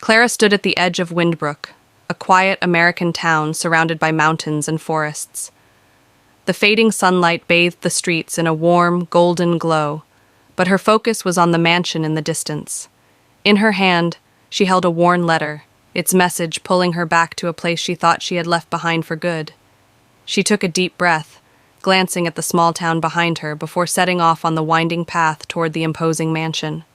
Clara stood at the edge of Windbrook, a quiet American town surrounded by mountains and forests. The fading sunlight bathed the streets in a warm, golden glow, but her focus was on the mansion in the distance. In her hand, she held a worn letter, its message pulling her back to a place she thought she had left behind for good. She took a deep breath, glancing at the small town behind her before setting off on the winding path toward the imposing mansion.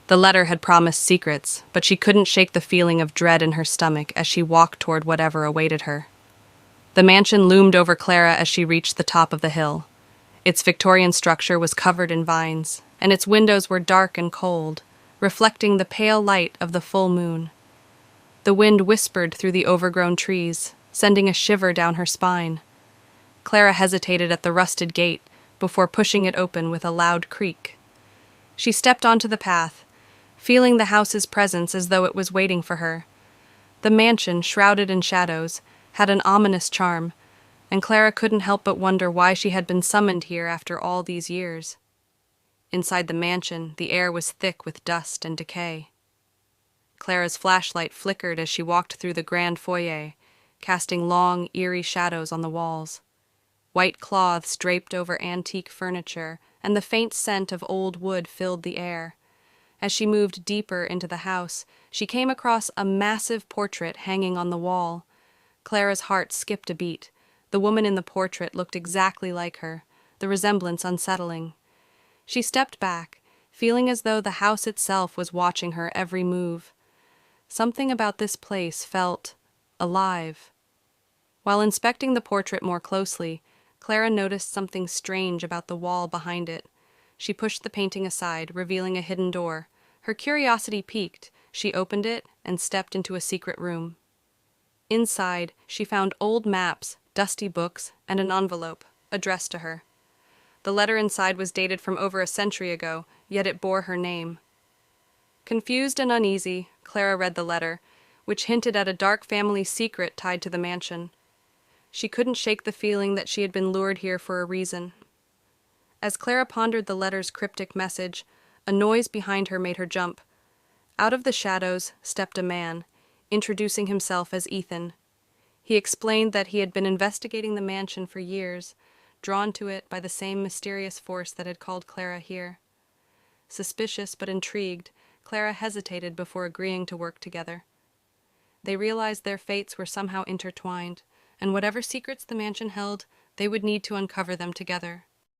The letter had promised secrets, but she couldn't shake the feeling of dread in her stomach as she walked toward whatever awaited her. The mansion loomed over Clara as she reached the top of the hill. Its Victorian structure was covered in vines, and its windows were dark and cold, reflecting the pale light of the full moon. The wind whispered through the overgrown trees, sending a shiver down her spine. Clara hesitated at the rusted gate before pushing it open with a loud creak. She stepped onto the path, feeling the house's presence as though it was waiting for her. The mansion, shrouded in shadows, had an ominous charm, and Clara couldn't help but wonder why she had been summoned here after all these years. Inside the mansion, the air was thick with dust and decay. Clara's flashlight flickered as she walked through the grand foyer, casting long, eerie shadows on the walls. White cloths draped over antique furniture, and the faint scent of old wood filled the air. As she moved deeper into the house, she came across a massive portrait hanging on the wall. Clara's heart skipped a beat. The woman in the portrait looked exactly like her, the resemblance unsettling. She stepped back, feeling as though the house itself was watching her every move. Something about this place felt alive. While inspecting the portrait more closely, Clara noticed something strange about the wall behind it. She pushed the painting aside, revealing a hidden door. Her curiosity piqued. She opened it and stepped into a secret room. Inside, she found old maps, dusty books, and an envelope addressed to her. The letter inside was dated from over a century ago, yet it bore her name. Confused and uneasy, Clara read the letter, which hinted at a dark family secret tied to the mansion. She couldn't shake the feeling that she had been lured here for a reason. As Clara pondered the letter's cryptic message, a noise behind her made her jump. Out of the shadows stepped a man, introducing himself as Ethan. He explained that he had been investigating the mansion for years, drawn to it by the same mysterious force that had called Clara here. Suspicious but intrigued, Clara hesitated before agreeing to work together. They realized their fates were somehow intertwined, and whatever secrets the mansion held, they would need to uncover them together.